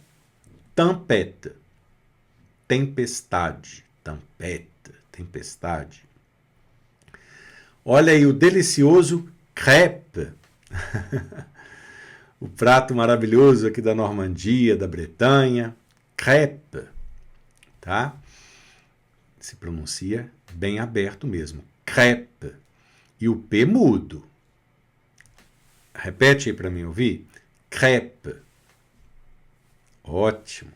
Tempête. Tempestade. Tempête. Tempestade. Olha aí o delicioso crêpe. O prato maravilhoso aqui da Normandia, da Bretanha. Crêpe. Tá? Se pronuncia bem aberto mesmo. Crêpe. E o P mudo. Repete aí para mim ouvir. crêpe. Ótimo.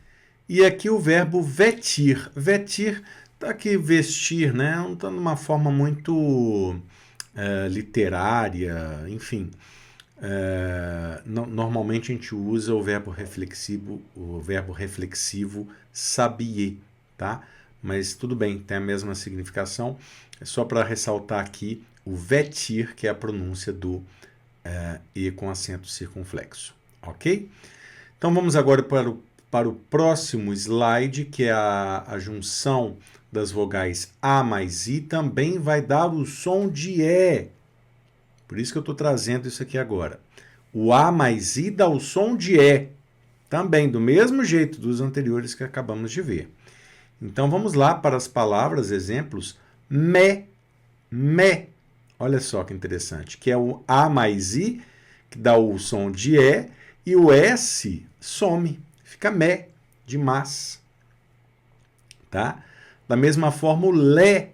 E aqui o verbo vestir. Vestir está aqui vestir, né? Não está numa forma muito literária, enfim. Normalmente a gente usa o verbo reflexivo s'habiller, tá? Mas tudo bem, tem a mesma significação. É só para ressaltar aqui o vestir, que é a pronúncia do E com acento circunflexo, ok? Então vamos agora para o próximo slide, que é a junção das vogais A mais I, também vai dar o som de E. Por isso que eu estou trazendo isso aqui agora. O A mais I dá o som de E, também do mesmo jeito dos anteriores que acabamos de ver. Então vamos lá para as palavras, exemplos. Me. Olha só que interessante, que é o A mais I, que dá o som de E, e o S some, fica me, de mas. Tá? Da mesma forma, o lé.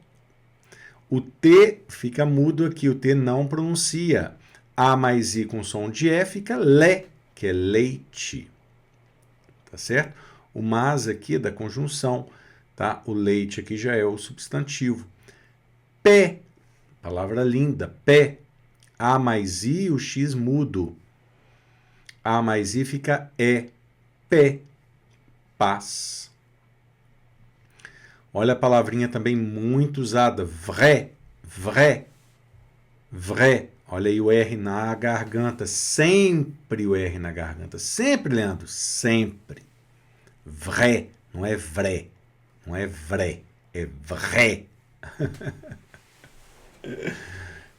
O T fica mudo aqui, o T não pronuncia. A mais I com som de E fica lé, que é leite. Tá certo? O mas aqui é da conjunção, tá? O leite aqui já é o substantivo. Pé, palavra linda, pé. A mais I, o X mudo. A mais I fica E, pé, paz. Olha a palavrinha também muito usada, vrai. Olha aí o R na garganta, sempre o R na garganta. Sempre, Leandro, sempre. Vrai, não é vrai, não é vrai, é vrai.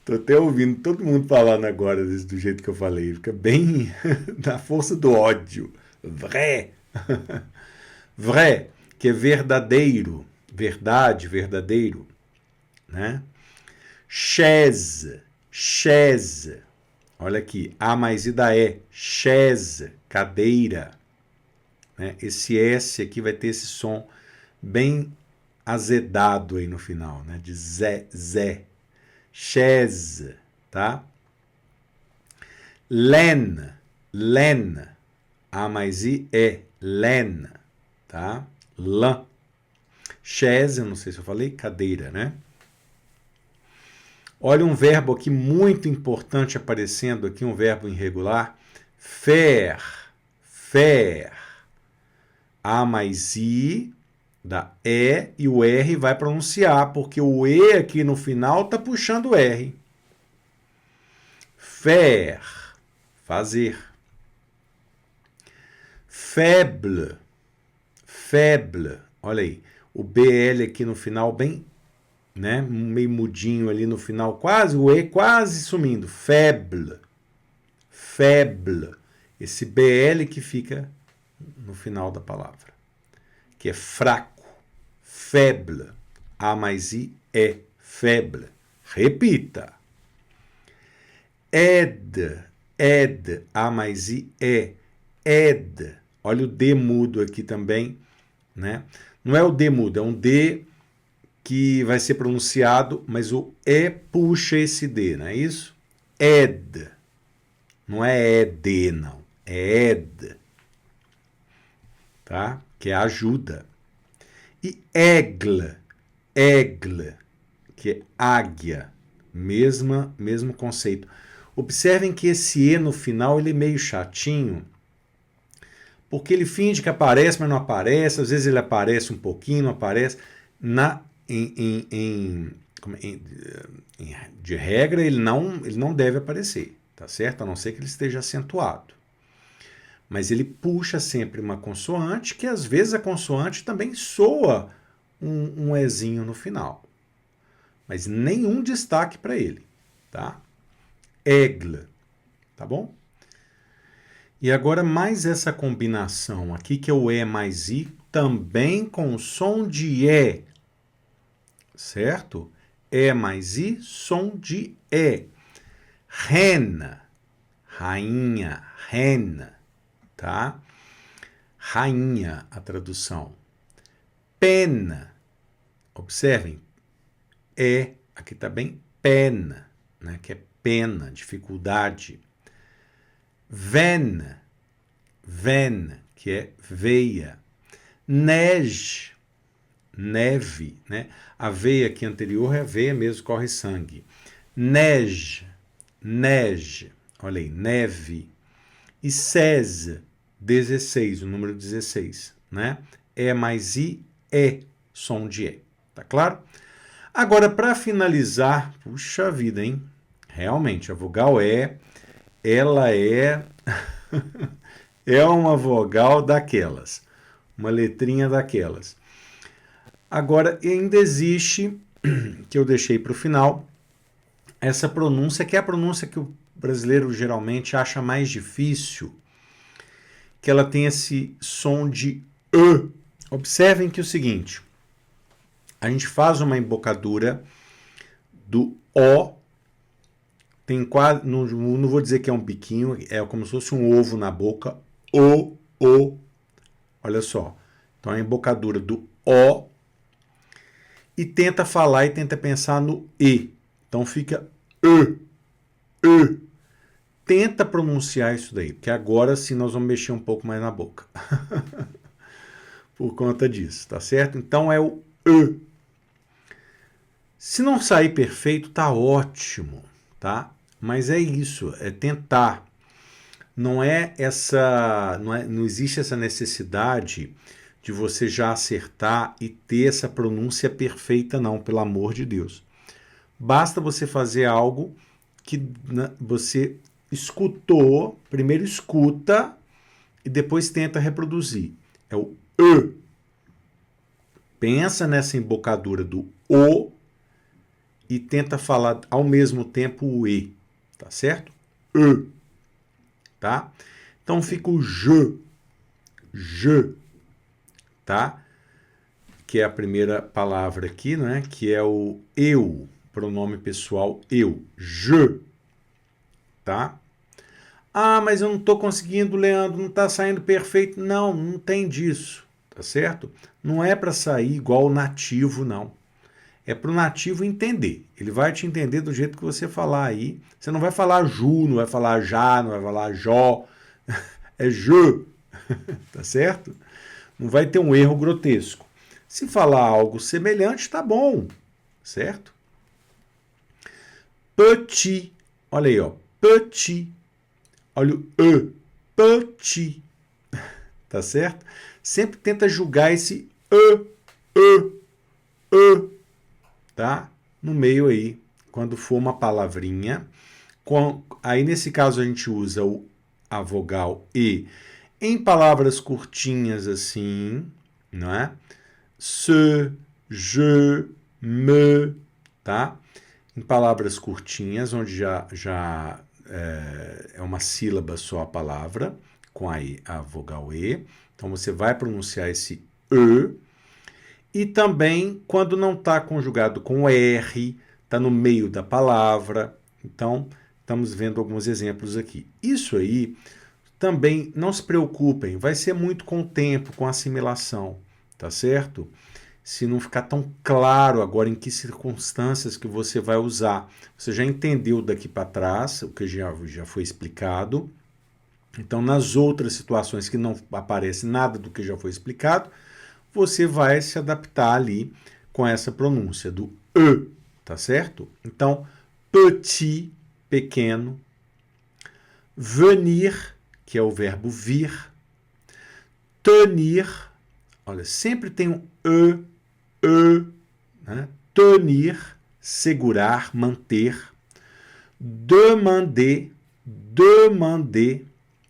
Tô até ouvindo todo mundo falando agora do jeito que eu falei. Fica bem na força do ódio. Vrai. Vrai, que é verdadeiro. Verdade, verdadeiro. Né? Chaise. Olha aqui. A mais I da E. Chaise. Cadeira. Né? Esse S aqui vai ter esse som bem azedado aí no final. Né? De zé. Chaise, tá? Laine, A mais I é laine, tá? Lã. Chaise, eu não sei se eu falei, cadeira, né? Olha um verbo aqui muito importante aparecendo aqui, um verbo irregular. Faire. A mais I da E e o R vai pronunciar, porque o E aqui no final está puxando o R. Faire, fazer. Faible, olha aí, o BL aqui no final bem, né, meio mudinho ali no final, quase, o E quase sumindo. Faible, esse BL que fica no final da palavra, que é fraco. Faible, A mais I é faible. Repita. Aide, A mais I é aide. Olha o D mudo aqui também, né? Não é o D mudo, é um D que vai ser pronunciado, mas o E puxa esse D, não é isso? Aide. Não é ED, não. É aide. Tá? Que é ajuda. E aigle, que é águia. Mesmo conceito. Observem que esse E no final ele é meio chatinho, porque ele finge que aparece, mas não aparece. Às vezes ele aparece um pouquinho, não aparece. De regra, ele não deve aparecer, tá certo? A não ser que ele esteja acentuado. Mas ele puxa sempre uma consoante, que às vezes a consoante também soa um Ezinho no final. Mas nenhum destaque para ele, tá? Aigle, tá bom? E agora mais essa combinação aqui, que é o E mais I, também com som de E, certo? E mais I, som de E. Reine, rainha, reine, tá? Rainha, a tradução. Pena, observem, aqui está bem pena, né? Que é pena, dificuldade. Veine, veine, que é veia. Neige, neve, né? A veia aqui anterior é a veia mesmo, corre sangue. Neige, neige, olha aí, neve. E 16, 16, o número 16, né? É mais I, é, som de E, tá claro? Agora, para finalizar, puxa vida, hein? Realmente, a vogal E, ela é é uma vogal daquelas, uma letrinha daquelas. Agora, ainda existe, que eu deixei para o final, essa pronúncia, que é a pronúncia que o brasileiro geralmente acha mais difícil, que ela tem esse som de E. Observem que é o seguinte, a gente faz uma embocadura do O, tem quase, não vou dizer que é um biquinho, é como se fosse um ovo na boca, O, olha só. Então, a embocadura do O, e tenta falar e tenta pensar no E. Então, fica E. Tenta pronunciar isso daí, porque agora sim nós vamos mexer um pouco mais na boca. Por conta disso, tá certo? Então, é o E. Se não sair perfeito, tá ótimo, tá? Mas é isso, é tentar. Não existe essa necessidade de você já acertar e ter essa pronúncia perfeita, não, pelo amor de Deus. Basta você fazer algo que você escutou, primeiro escuta e depois tenta reproduzir. É o E. Pensa nessa embocadura do O e tenta falar ao mesmo tempo o E, tá certo? E, tá? Então fica o J, tá? Que é a primeira palavra aqui, né? Que é o eu, pronome pessoal eu, je, tá? Ah, mas eu não estou conseguindo, Leandro, não está saindo perfeito. Não, não tem disso, tá certo? Não é para sair igual o nativo, não. É para o nativo entender. Ele vai te entender do jeito que você falar aí. Você não vai falar ju, não vai falar já, não vai falar jó. É je, tá certo? Não vai ter um erro grotesco. Se falar algo semelhante, tá bom, certo? Petit, olha aí, ó, petit, olha o E, petit, tá certo? Sempre tenta julgar esse tá? No meio aí, quando for uma palavrinha. Aí, nesse caso, a gente usa a vogal E em palavras curtinhas assim, não é? Se, je, me, tá? Em palavras curtinhas, onde já é uma sílaba só a palavra, com a vogal E. Então, você vai pronunciar esse E. E também quando não está conjugado com R, está no meio da palavra. Então, estamos vendo alguns exemplos aqui. Isso aí, também, não se preocupem, vai ser muito com o tempo, com a assimilação, tá certo? Se não ficar tão claro agora em que circunstâncias que você vai usar. Você já entendeu daqui para trás, o que já foi explicado. Então, nas outras situações que não aparece nada do que já foi explicado, você vai se adaptar ali com essa pronúncia do E, tá certo? Então, petit, pequeno, venir, que é o verbo vir, tenir, olha, sempre tem um E, né? Tenir, segurar, manter, demander,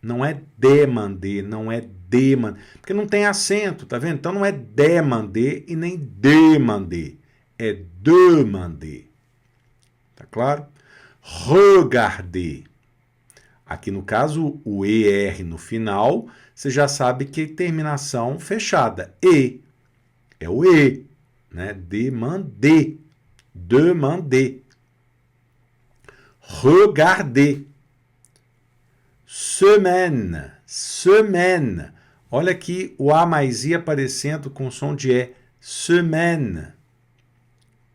não é demander, não é demander, porque não tem acento, tá vendo? Então não é demander e nem demander, é demander, tá claro? Regarder, aqui no caso o ER no final, você já sabe que terminação fechada, E, é o E, né? Demander, regarder, semaine, olha aqui o A mais I aparecendo com som de E, semaine,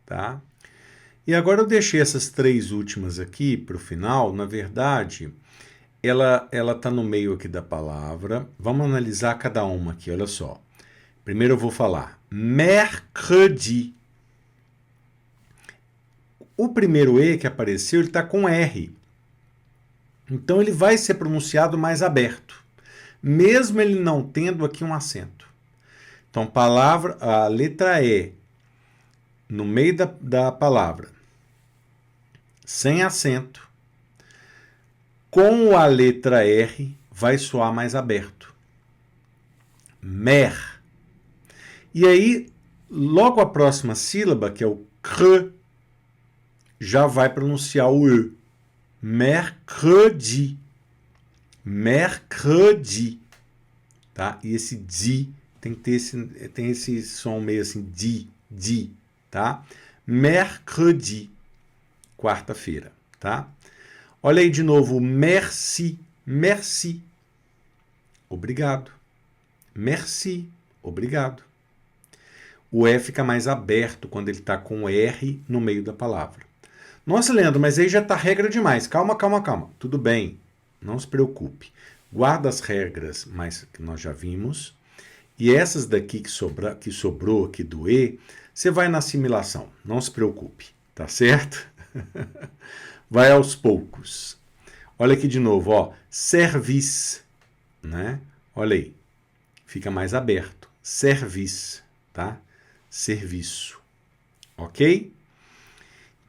tá? E agora eu deixei essas três últimas aqui para o final, na verdade, ela está no meio aqui da palavra. Vamos analisar cada uma aqui, olha só. Primeiro eu vou falar mercredi. O primeiro E que apareceu, ele está com R. Então, ele vai ser pronunciado mais aberto, mesmo ele não tendo aqui um acento. Então, a letra E, no meio da palavra, sem acento, com a letra R, vai soar mais aberto. Mer. E aí, logo a próxima sílaba, que é o cr, já vai pronunciar o E. Mercredi. Mercredi. Tá? E esse di tem esse som meio assim, di, tá? Mercredi. Quarta-feira, tá? Olha aí de novo, merci, merci. Obrigado. Merci, obrigado. O E fica mais aberto quando ele está com R no meio da palavra. Nossa, Leandro, mas aí já está regra demais. Calma. Tudo bem, não se preocupe. Guarda as regras, mas que nós já vimos. E essas daqui que sobrou aqui do E, você vai na assimilação. Não se preocupe, tá certo? Vai aos poucos. Olha aqui de novo, ó. Service, né? Olha aí. Fica mais aberto. Service, tá? Serviço. Ok?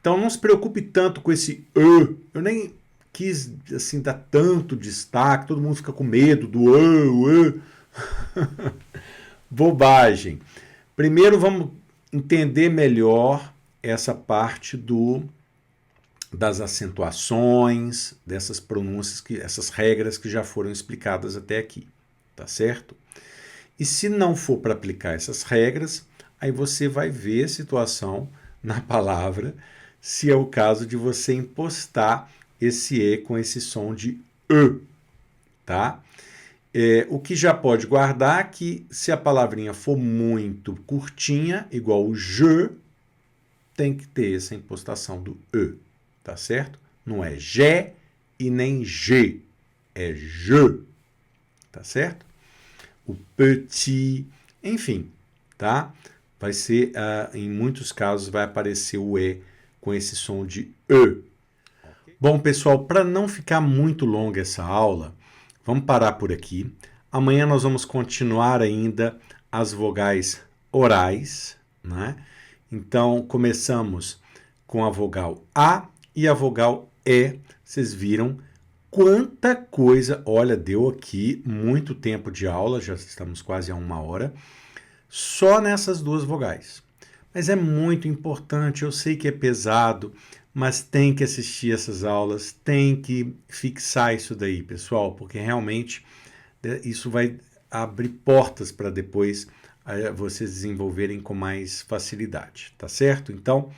Então, não se preocupe tanto com esse E. Eu nem quis, assim, dar tanto destaque. Todo mundo fica com medo do E. Bobagem. Primeiro, vamos entender melhor essa parte das acentuações, dessas pronúncias, essas regras que já foram explicadas até aqui. Tá certo? E se não for para aplicar essas regras, aí você vai ver a situação na palavra, se é o caso de você impostar esse E com esse som de E, tá? O que já pode guardar que se a palavrinha for muito curtinha, igual o je, tem que ter essa impostação do E, tá certo? Não é je e nem G, é je, tá certo? O petit, enfim, tá? Vai ser, em muitos casos, vai aparecer o E com esse som de E. Bom, pessoal, para não ficar muito longa essa aula, vamos parar por aqui. Amanhã nós vamos continuar ainda as vogais orais, né? Então, começamos com a vogal A e a vogal E. Vocês viram quanta coisa, olha, deu aqui muito tempo de aula, já estamos quase a 1 hora, só nessas duas vogais. Mas é muito importante, eu sei que é pesado, mas tem que assistir essas aulas, tem que fixar isso daí, pessoal, porque realmente isso vai abrir portas para depois vocês desenvolverem com mais facilidade, tá certo? Então,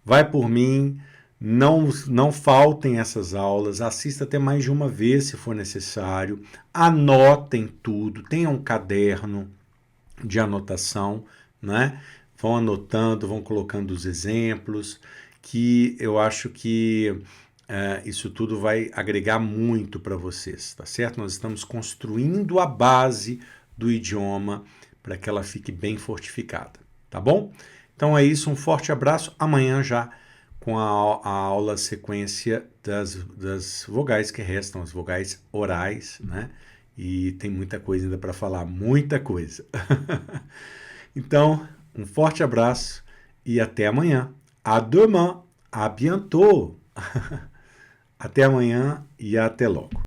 vai por mim. Não faltem essas aulas, assista até mais de uma vez se for necessário, anotem tudo, tenham um caderno de anotação, né? Vão anotando, vão colocando os exemplos, que eu acho que isso tudo vai agregar muito para vocês, tá certo? Nós estamos construindo a base do idioma para que ela fique bem fortificada, tá bom? Então é isso, um forte abraço, amanhã já com a aula sequência das vogais que restam, as vogais orais, né? E tem muita coisa ainda para falar, muita coisa. Então, um forte abraço e até amanhã. À demain, à bientôt. Até amanhã e até logo.